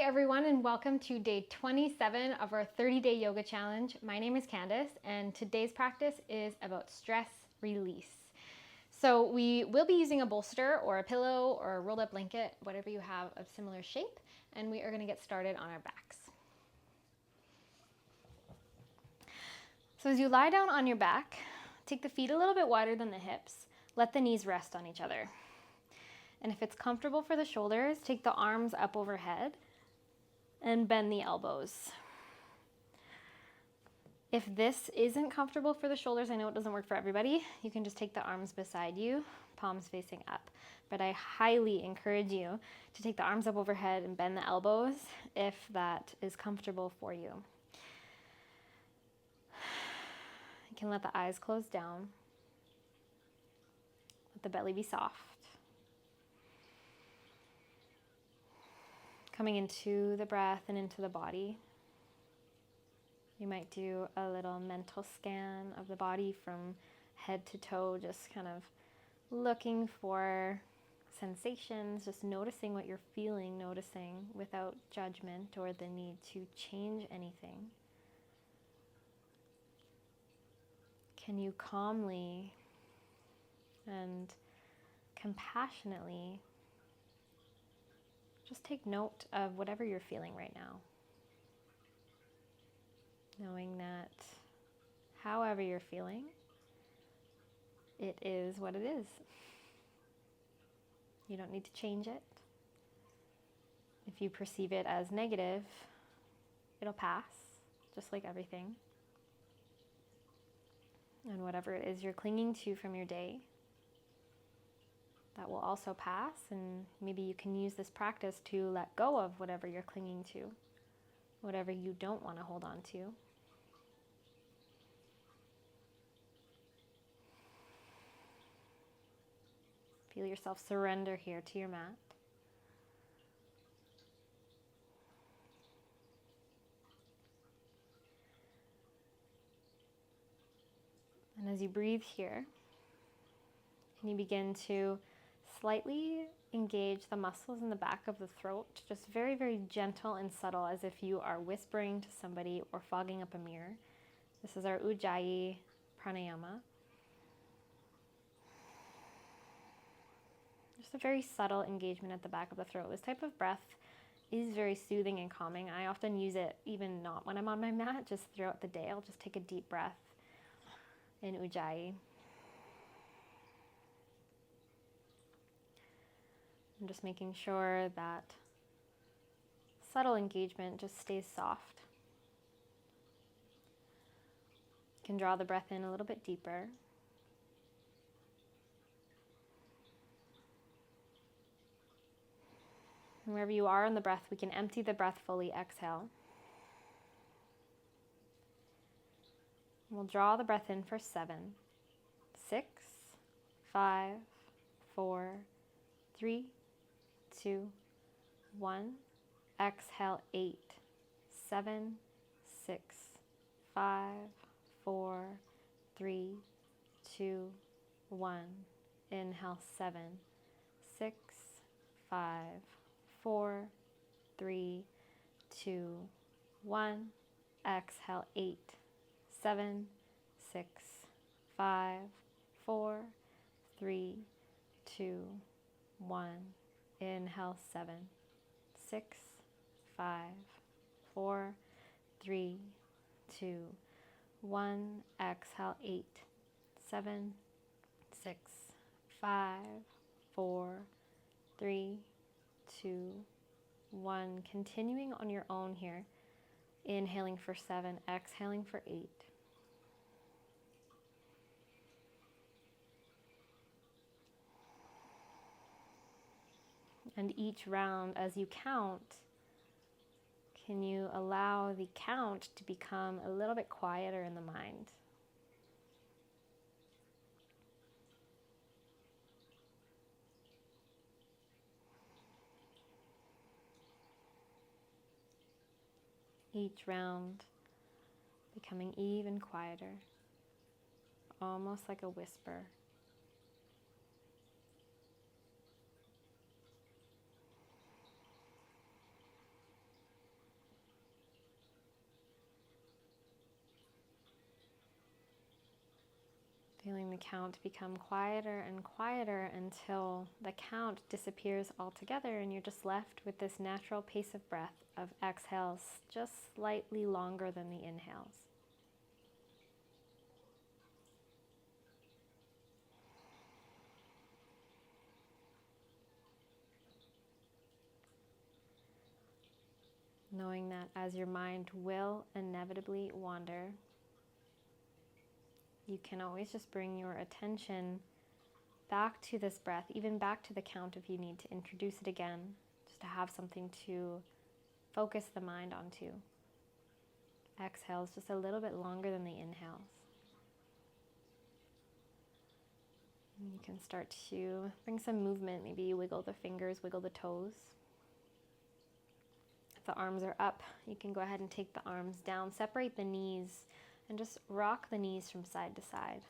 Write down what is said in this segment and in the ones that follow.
everyone, and welcome to day 27 of our 30-day yoga challenge. My name is Candace, and today's practice is about stress release. So we will be using a bolster or a pillow or a rolled up blanket, whatever you have of similar shape, and we are going to get started on our backs. So as you lie down on your back, take the feet a little bit wider than the hips. Let the knees rest on each other. And if it's comfortable for the shoulders, take the arms up overhead and bend the elbows. If this isn't comfortable for the shoulders, I know it doesn't work for everybody, you can just take the arms beside you, palms facing up. But I highly encourage you to take the arms up overhead and bend the elbows if that is comfortable for you. You can let the eyes close down. Let the belly be soft. Coming into the breath and into the body. You might do a little mental scan of the body from head to toe, just kind of looking for sensations, just noticing what you're feeling, noticing without judgment or the need to change anything. Can you calmly and compassionately just take note of whatever you're feeling right now? Knowing that however you're feeling, it is what it is. You don't need to change it. If you perceive it as negative, it'll pass, just like everything. And whatever it is you're clinging to from your day, that will also pass, and maybe you can use this practice to let go of whatever you're clinging to, whatever you don't want to hold on to. Feel yourself surrender here to your mat. And as you breathe here, can you begin to slightly engage the muscles in the back of the throat, just very, very gentle and subtle, as if you are whispering to somebody or fogging up a mirror. This is our Ujjayi Pranayama. Just a very subtle engagement at the back of the throat. This type of breath is very soothing and calming. I often use it even not when I'm on my mat, just throughout the day. I'll just take a deep breath in Ujjayi. I'm just making sure that subtle engagement just stays soft. You can draw the breath in a little bit deeper. And wherever you are in the breath, we can empty the breath fully. Exhale. We'll draw the breath in for 7, 6, 5, 4, 3, 2, 1. Exhale, 8, 7, 6, 5, 4, 3, 2, 1. Inhale, 7, 6, 5, 4, 3, 2, 1. Exhale, 8, 7, 6, 5, 4, 3, 2, 1. Inhale, 7, 6, 5, 4, 3, 2, 1. Exhale, 8, 7, 6, 5, 4, 3, 2, 1. Continuing on your own here. Inhaling for 7, exhaling for 8. And each round, as you count, can you allow the count to become a little bit quieter in the mind? Each round becoming even quieter, almost like a whisper. Feeling the count become quieter and quieter until the count disappears altogether and you're just left with this natural pace of breath of exhales just slightly longer than the inhales. Knowing that as your mind will inevitably wander, you can always just bring your attention back to this breath, even back to the count if you need to introduce it again, just to have something to focus the mind onto. Exhales just a little bit longer than the inhales. And you can start to bring some movement. Maybe you wiggle the fingers, wiggle the toes. If the arms are up, you can go ahead and take the arms down, separate the knees, and just rock the knees from side to side.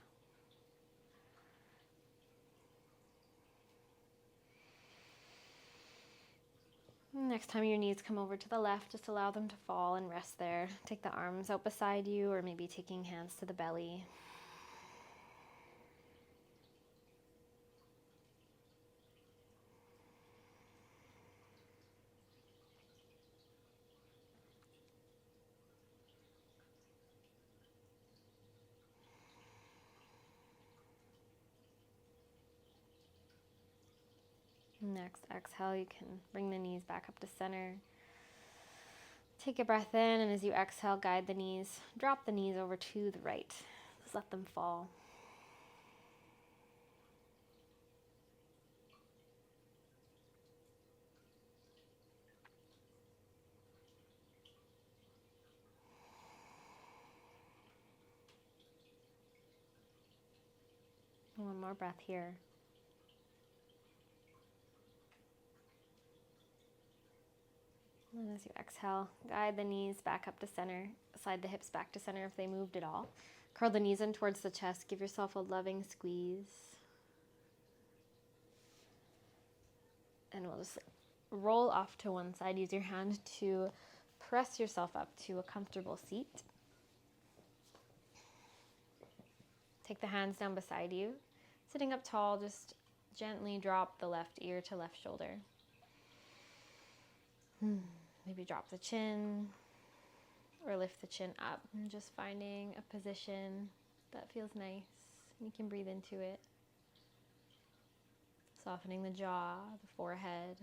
Next time your knees come over to the left, just allow them to fall and rest there. Take the arms out beside you, or maybe taking hands to the belly. Next exhale, you can bring the knees back up to center. Take a breath in, and as you exhale, guide the knees. Drop the knees over to the right. Just let them fall. One more breath here. And as you exhale, guide the knees back up to center. Slide the hips back to center if they moved at all. Curl the knees in towards the chest. Give yourself a loving squeeze. And we'll just roll off to one side. Use your hand to press yourself up to a comfortable seat. Take the hands down beside you. Sitting up tall, just gently drop the left ear to left shoulder. Maybe drop the chin or lift the chin up. And just finding a position that feels nice. You can breathe into it. Softening the jaw, the forehead.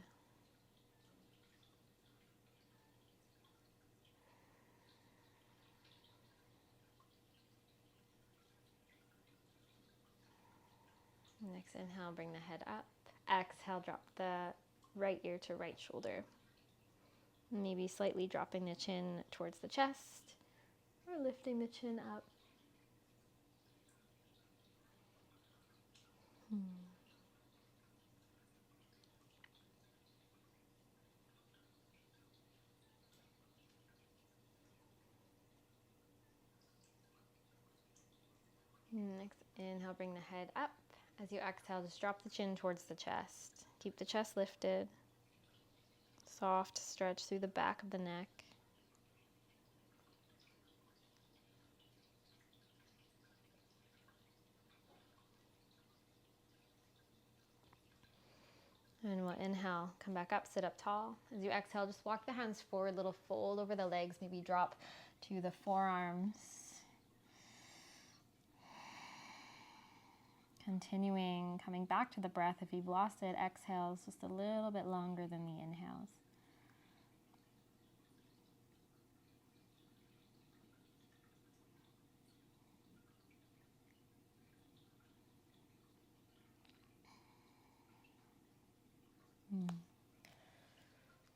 Next inhale, bring the head up. Exhale, drop the right ear to right shoulder. Maybe slightly dropping the chin towards the chest or lifting the chin up. Next inhale, bring the head up. As you exhale, just drop the chin towards the chest. Keep the chest lifted. Soft stretch through the back of the neck. And we'll inhale, come back up, sit up tall. As you exhale, just walk the hands forward, little fold over the legs, maybe drop to the forearms. Continuing, coming back to the breath. If you've lost it, exhales just a little bit longer than the inhales.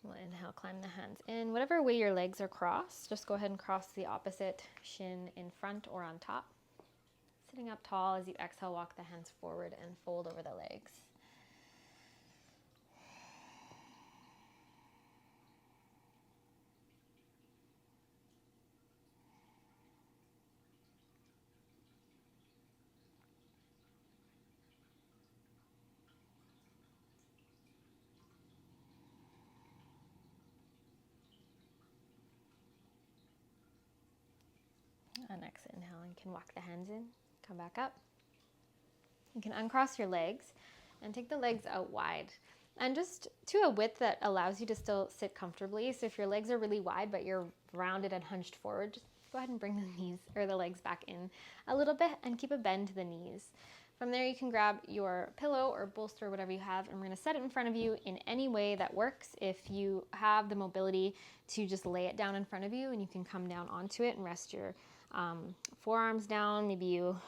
We'll inhale, climb the hands in. Whatever way your legs are crossed, just go ahead and cross the opposite shin in front or on top. Sitting up tall, as you exhale, walk the hands forward and fold over the legs. And next inhale, you can walk the hands in, come back up. You can uncross your legs and take the legs out wide and just to a width that allows you to still sit comfortably. So if your legs are really wide but you're rounded and hunched forward, just go ahead and bring the knees or the legs back in a little bit and keep a bend to the knees. From there, you can grab your pillow or bolster, whatever you have, and we're gonna set it in front of you in any way that works. If you have the mobility to just lay it down in front of you, and you can come down onto it and rest your forearms down. Maybe you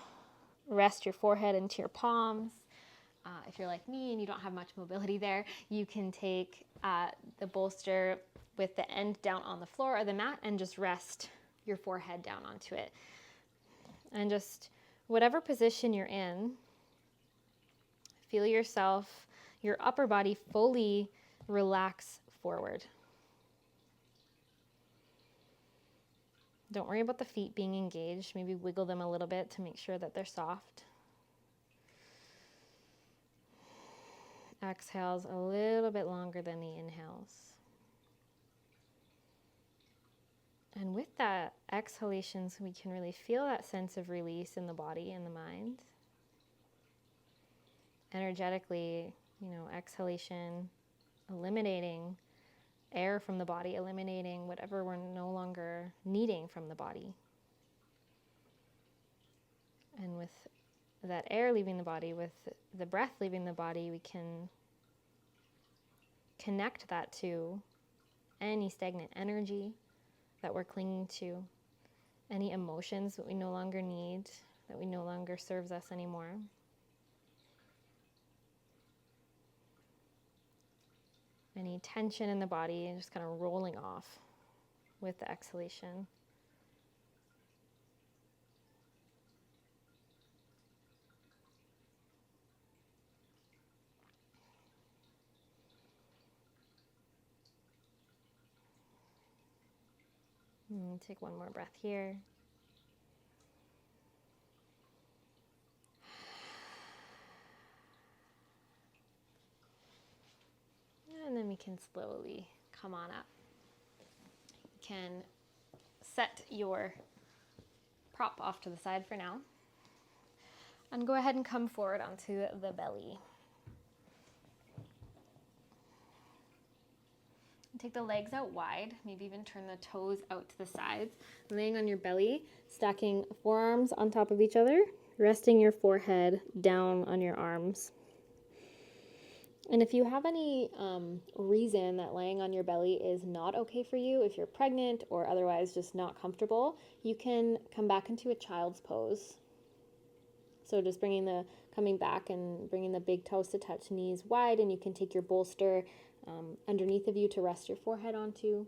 rest your forehead into your palms. If you're like me and you don't have much mobility there, you can take the bolster with the end down on the floor or the mat and just rest your forehead down onto it. And just whatever position you're in, feel yourself, your upper body fully relax forward. Don't worry about the feet being engaged. Maybe wiggle them a little bit to make sure that they're soft. Exhales a little bit longer than the inhales. And with that exhalations, we can really feel that sense of release in the body and the mind. Energetically, exhalation, eliminating air from the body, eliminating whatever we're no longer needing from the body. And with that air leaving the body, with the breath leaving the body, we can connect that to any stagnant energy that we're clinging to, any emotions that we no longer need, that we no longer serves us anymore. Any tension in the body and just kind of rolling off with the exhalation. And take one more breath here. And then we can slowly come on up. You can set your prop off to the side for now. And go ahead and come forward onto the belly. Take the legs out wide, maybe even turn the toes out to the sides. Laying on your belly, stacking forearms on top of each other, resting your forehead down on your arms. And if you have any reason that laying on your belly is not okay for you, if you're pregnant or otherwise just not comfortable, you can come back into a child's pose. So just coming back and bringing the big toes to touch, knees wide, and you can take your bolster underneath of you to rest your forehead onto.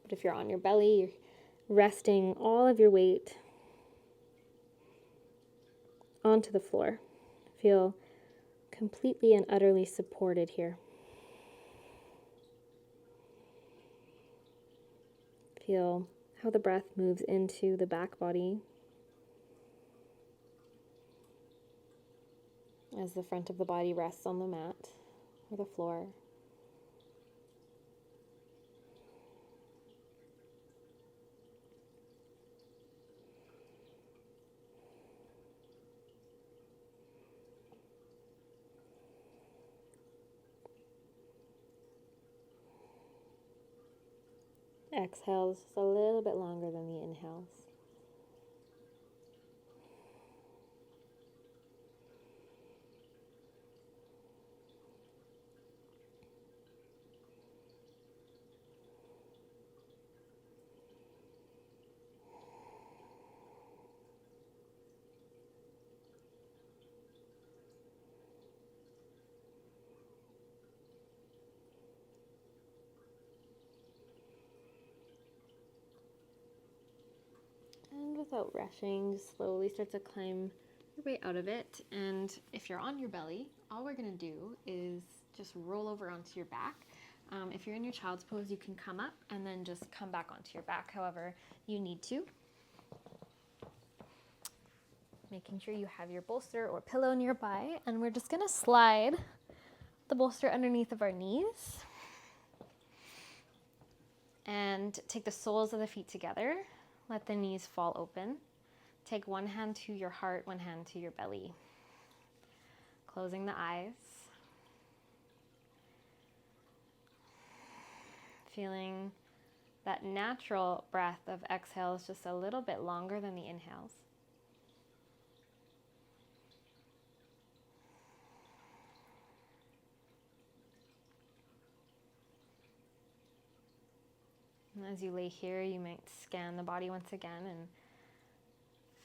But if you're on your belly, you're resting all of your weight onto the floor. Feel completely and utterly supported here. Feel how the breath moves into the back body as the front of the body rests on the mat or the floor. Exhales just a little bit longer than the inhales. And without rushing, just slowly start to climb your way out of it. And if you're on your belly, all we're going to do is just roll over onto your back. If you're in your child's pose, you can come up and then just come back onto your back however you need to. Making sure you have your bolster or pillow nearby. And we're just going to slide the bolster underneath of our knees. And take the soles of the feet together. Let the knees fall open. Take one hand to your heart, one hand to your belly. Closing the eyes. Feeling that natural breath of exhales just a little bit longer than the inhales. And as you lay here, you might scan the body once again and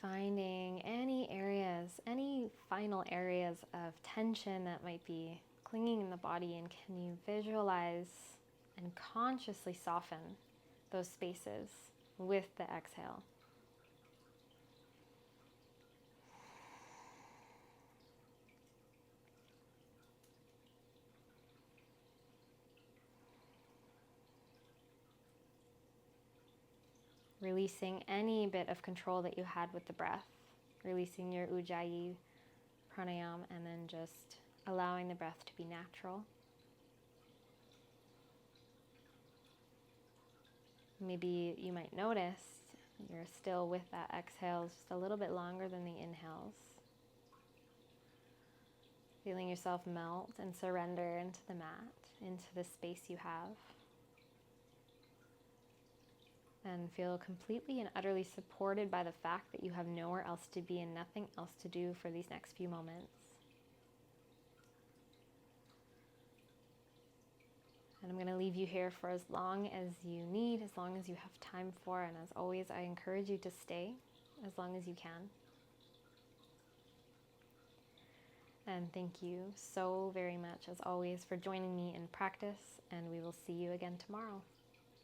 finding any areas, any final areas of tension that might be clinging in the body, and can you visualize and consciously soften those spaces with the exhale. Releasing any bit of control that you had with the breath, releasing your Ujjayi Pranayama, and then just allowing the breath to be natural. Maybe you might notice you're still with that exhale just a little bit longer than the inhales. Feeling yourself melt and surrender into the mat, into the space you have. And feel completely and utterly supported by the fact that you have nowhere else to be and nothing else to do for these next few moments. And I'm going to leave you here for as long as you need, as long as you have time for. And as always, I encourage you to stay as long as you can. And thank you so very much, as always, for joining me in practice. And we will see you again tomorrow.